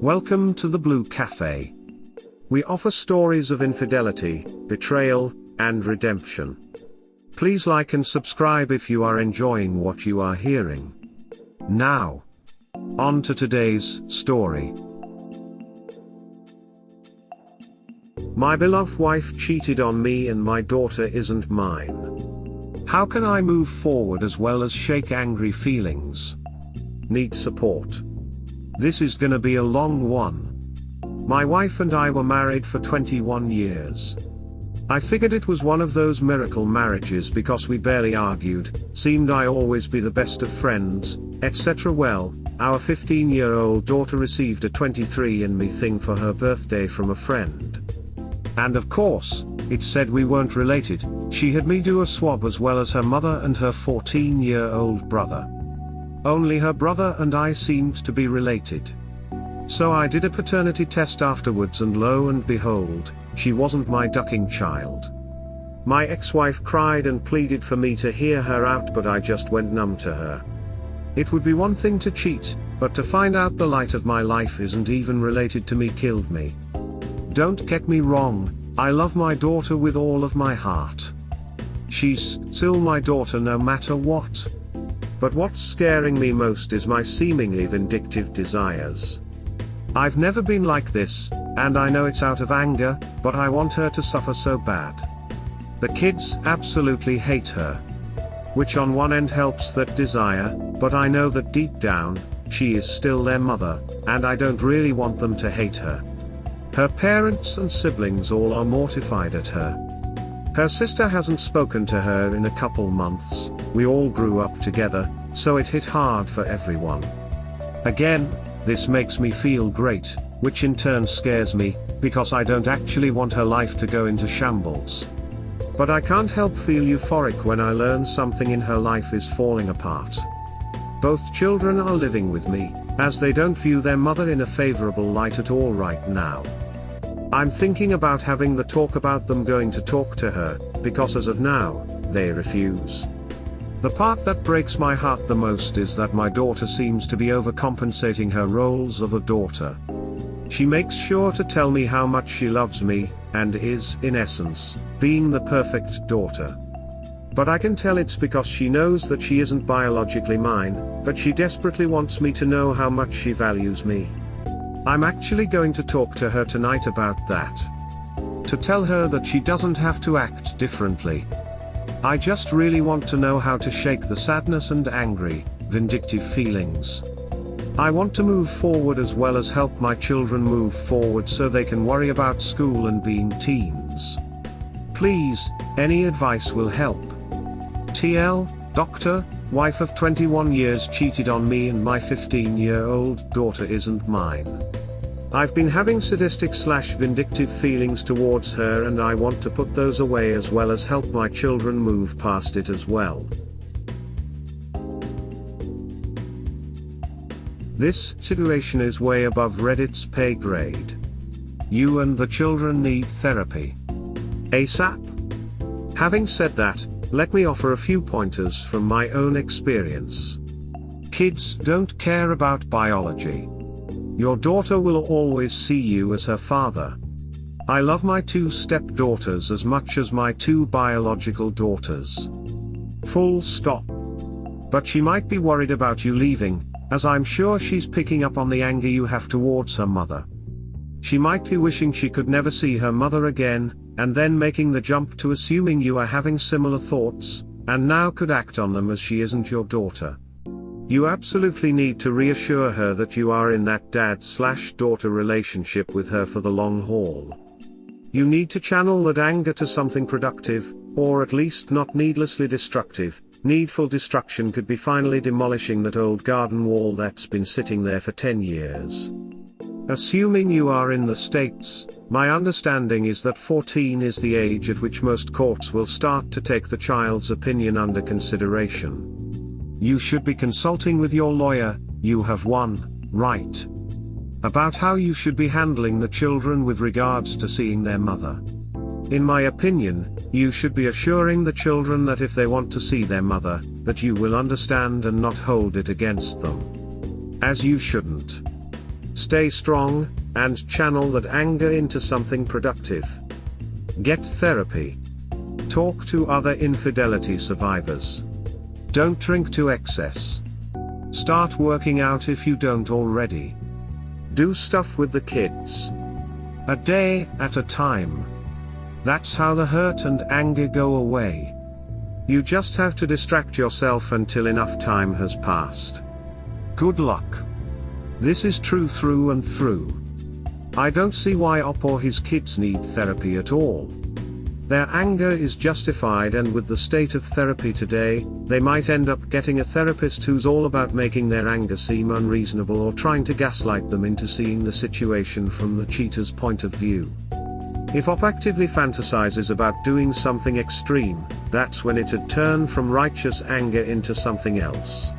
Welcome to the Blue Cafe. We offer stories of infidelity, betrayal, and redemption. Please like and subscribe if you are enjoying what you are hearing. Now, on to today's story. My beloved wife cheated on me and my daughter isn't mine. How can I move forward as well as shake angry feelings? Need support. This is gonna be a long one. My wife and I were married for 21 years. I figured it was one of those miracle marriages because we barely argued, seemed I always be the best of friends, etc. Well, our 15-year-old daughter received a 23andMe thing for her birthday from a friend. And of course, it said we weren't related. She had me do a swab as well as her mother and her 14-year-old brother. Only her brother and I seemed to be related. So I did a paternity test afterwards and lo and behold, she wasn't my ducking child. My ex-wife cried and pleaded for me to hear her out, but I just went numb to her. It would be one thing to cheat, but to find out the light of my life isn't even related to me killed me. Don't get me wrong, I love my daughter with all of my heart. She's still my daughter no matter what. But what's scaring me most is my seemingly vindictive desires. I've never been like this, and I know it's out of anger, but I want her to suffer so bad. The kids absolutely hate her. Which on one end helps that desire, but I know that deep down, she is still their mother, and I don't really want them to hate her. Her parents and siblings all are mortified at her. Her sister hasn't spoken to her in a couple months. We all grew up together, so it hit hard for everyone. Again, this makes me feel great, which in turn scares me, because I don't actually want her life to go into shambles. But I can't help feel euphoric when I learn something in her life is falling apart. Both children are living with me, as they don't view their mother in a favorable light at all right now. I'm thinking about having the talk about them going to talk to her, because as of now, they refuse. The part that breaks my heart the most is that my daughter seems to be overcompensating her roles of a daughter. She makes sure to tell me how much she loves me, and is, in essence, being the perfect daughter. But I can tell it's because she knows that she isn't biologically mine, but she desperately wants me to know how much she values me. I'm actually going to talk to her tonight about that. To tell her that she doesn't have to act differently. I just really want to know how to shake the sadness and angry, vindictive feelings. I want to move forward as well as help my children move forward so they can worry about school and being teens. Please, any advice will help. TL, doctor, wife of 21 years cheated on me and my 15-year-old daughter isn't mine. I've been having sadistic/vindictive feelings towards her and I want to put those away as well as help my children move past it as well. This situation is way above Reddit's pay grade. You and the children need therapy. ASAP. Having said that, let me offer a few pointers from my own experience. Kids don't care about biology. Your daughter will always see you as her father. I love my two stepdaughters as much as my two biological daughters. Full stop. But she might be worried about you leaving, as I'm sure she's picking up on the anger you have towards her mother. She might be wishing she could never see her mother again, and then making the jump to assuming you are having similar thoughts, and now could act on them as she isn't your daughter. You absolutely need to reassure her that you are in that dad/daughter relationship with her for the long haul. You need to channel that anger to something productive, or at least not needlessly destructive. Needful destruction could be finally demolishing that old garden wall that's been sitting there for 10 years. Assuming you are in the States, my understanding is that 14 is the age at which most courts will start to take the child's opinion under consideration. You should be consulting with your lawyer, you have one, right? About how you should be handling the children with regards to seeing their mother. In my opinion, you should be assuring the children that if they want to see their mother, that you will understand and not hold it against them. As you shouldn't. Stay strong, and channel that anger into something productive. Get therapy. Talk to other infidelity survivors. Don't drink to excess. Start working out if you don't already. Do stuff with the kids. A day at a time. That's how the hurt and anger go away. You just have to distract yourself until enough time has passed. Good luck. This is true through and through. I don't see why Op or his kids need therapy at all. Their anger is justified, and with the state of therapy today, they might end up getting a therapist who's all about making their anger seem unreasonable or trying to gaslight them into seeing the situation from the cheater's point of view. If Op actively fantasizes about doing something extreme, that's when it'd turn from righteous anger into something else.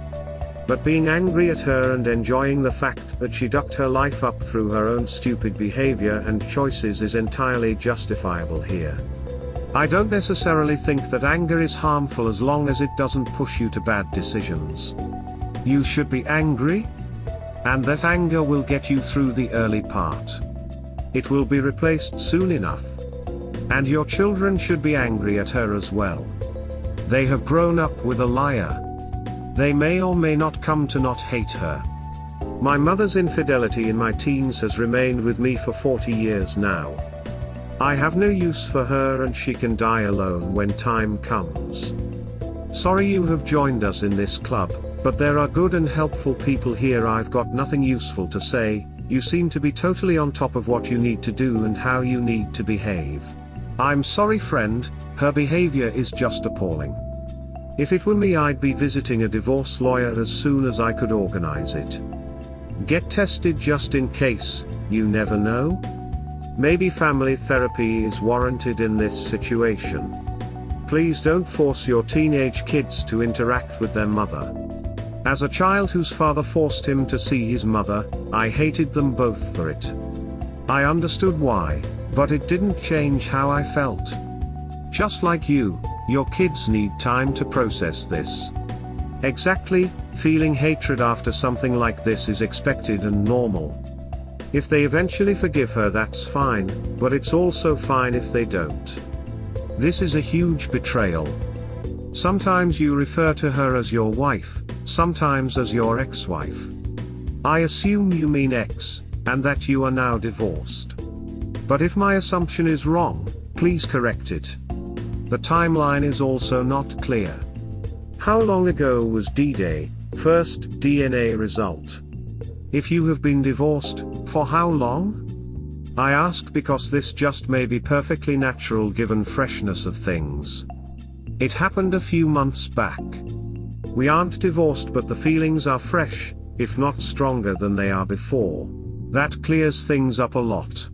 But being angry at her and enjoying the fact that she ducked her life up through her own stupid behavior and choices is entirely justifiable here. I don't necessarily think that anger is harmful as long as it doesn't push you to bad decisions. You should be angry, and that anger will get you through the early part. It will be replaced soon enough. And your children should be angry at her as well. They have grown up with a liar. They may or may not come to not hate her. My mother's infidelity in my teens has remained with me for 40 years now. I have no use for her, and she can die alone when time comes. Sorry you have joined us in this club, but there are good and helpful people here. I've got nothing useful to say. You seem to be totally on top of what you need to do and how you need to behave. I'm sorry, friend, her behavior is just appalling. If it were me, I'd be visiting a divorce lawyer as soon as I could organize it. Get tested just in case, you never know. Maybe family therapy is warranted in this situation. Please don't force your teenage kids to interact with their mother. As a child whose father forced him to see his mother, I hated them both for it. I understood why, but it didn't change how I felt. Just like you, your kids need time to process this. Exactly, feeling hatred after something like this is expected and normal. If they eventually forgive her, that's fine, but it's also fine if they don't. This is a huge betrayal. Sometimes you refer to her as your wife, sometimes as your ex-wife. I assume you mean ex, and that you are now divorced. But if my assumption is wrong, please correct it. The timeline is also not clear. How long ago was D-Day, first DNA result? If you have been divorced, for how long? I ask because this just may be perfectly natural given freshness of things. It happened a few months back. We aren't divorced, but the feelings are fresh, if not stronger than they are before. That clears things up a lot.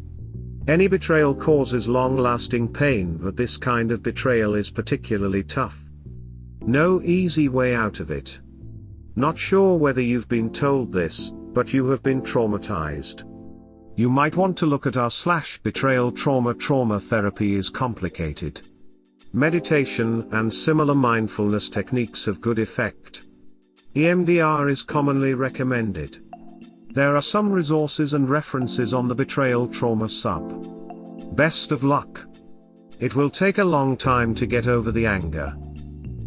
Any betrayal causes long-lasting pain, but this kind of betrayal is particularly tough. No easy way out of it. Not sure whether you've been told this, but you have been traumatized. You might want to look at r/betrayal trauma. Trauma therapy is complicated. Meditation and similar mindfulness techniques have good effect. EMDR is commonly recommended. There are some resources and references on the betrayal trauma sub. Best of luck. It will take a long time to get over the anger.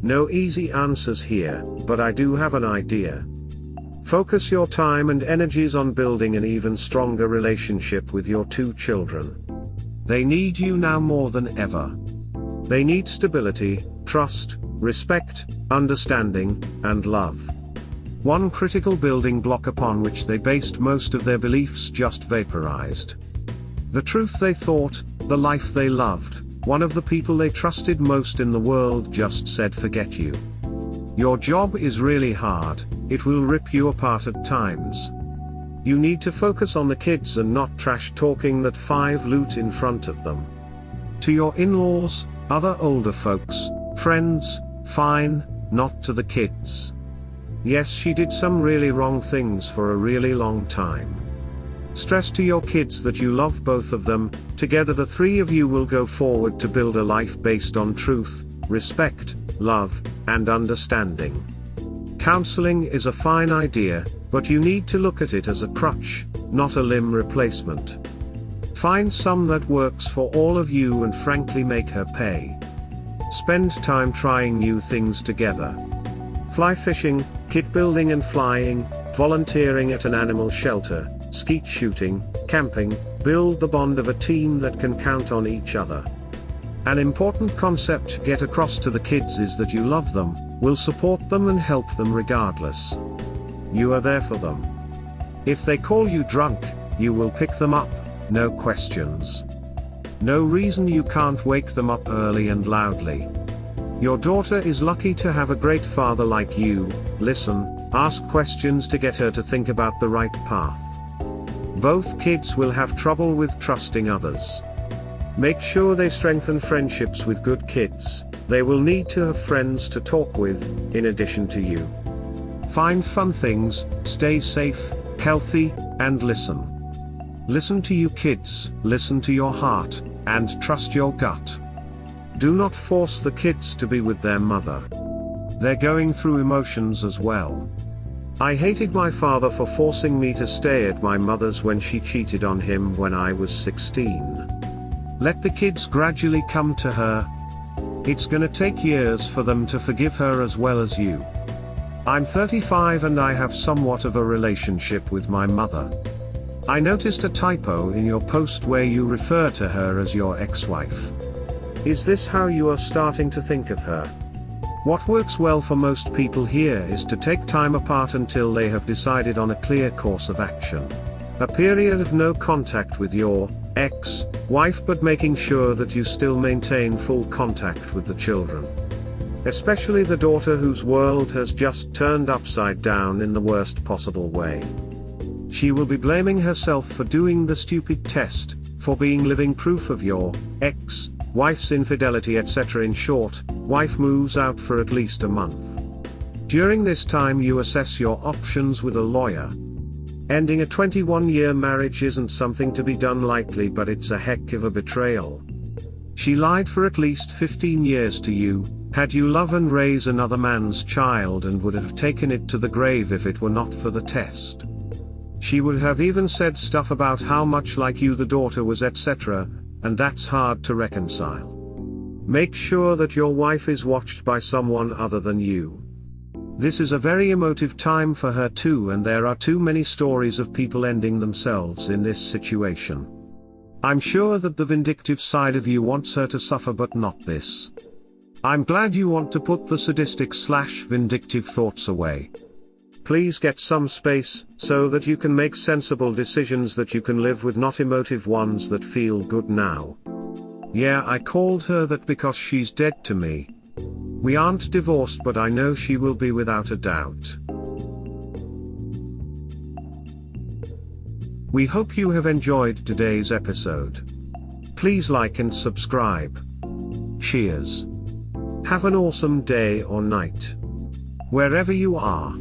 No easy answers here, but I do have an idea. Focus your time and energies on building an even stronger relationship with your two children. They need you now more than ever. They need stability, trust, respect, understanding, and love. One critical building block upon which they based most of their beliefs just vaporized. The truth they thought, the life they loved, one of the people they trusted most in the world just said forget you. Your job is really hard, it will rip you apart at times. You need to focus on the kids and not trash talking that five loot in front of them. To your in-laws, other older folks, friends, fine, not to the kids. Yes, she did some really wrong things for a really long time. Stress to your kids that you love both of them. Together the three of you will go forward to build a life based on truth, respect, love, and understanding. Counseling is a fine idea, but you need to look at it as a crutch, not a limb replacement. Find some that works for all of you and frankly make her pay. Spend time trying new things together. Fly fishing, kit building and flying, volunteering at an animal shelter, skeet shooting, camping, build the bond of a team that can count on each other. An important concept to get across to the kids is that you love them, will support them and help them regardless. You are there for them. If they call you drunk, you will pick them up, no questions. No reason you can't wake them up early and loudly. Your daughter is lucky to have a great father like you. Listen, ask questions to get her to think about the right path. Both kids will have trouble with trusting others. Make sure they strengthen friendships with good kids. They will need to have friends to talk with, in addition to you. Find fun things, stay safe, healthy, and listen. Listen to you kids, listen to your heart, and trust your gut. Do not force the kids to be with their mother. They're going through emotions as well. I hated my father for forcing me to stay at my mother's when she cheated on him when I was 16. Let the kids gradually come to her. It's gonna take years for them to forgive her as well as you. I'm 35 and I have somewhat of a relationship with my mother. I noticed a typo in your post where you refer to her as your ex-wife. Is this how you are starting to think of her? What works well for most people here is to take time apart until they have decided on a clear course of action. A period of no contact with your ex-wife, but making sure that you still maintain full contact with the children. Especially the daughter whose world has just turned upside down in the worst possible way. She will be blaming herself for doing the stupid test, for being living proof of your ex-wife's infidelity, etc. In short, wife moves out for at least a month. During this time you assess your options with a lawyer. Ending a 21-year marriage isn't something to be done lightly, but it's a heck of a betrayal. She lied for at least 15 years to you, had you love and raise another man's child, and would have taken it to the grave if it were not for the test. She would have even said stuff about how much like you the daughter was, etc., and that's hard to reconcile. Make sure that your wife is watched by someone other than you. This is a very emotive time for her too, and there are too many stories of people ending themselves in this situation. I'm sure that the vindictive side of you wants her to suffer, but not this. I'm glad you want to put the sadistic/vindictive thoughts away. Please get some space, so that you can make sensible decisions that you can live with, not emotive ones that feel good now. Yeah, I called her that because she's dead to me. We aren't divorced, but I know she will be without a doubt. We hope you have enjoyed today's episode. Please like and subscribe. Cheers. Have an awesome day or night, wherever you are.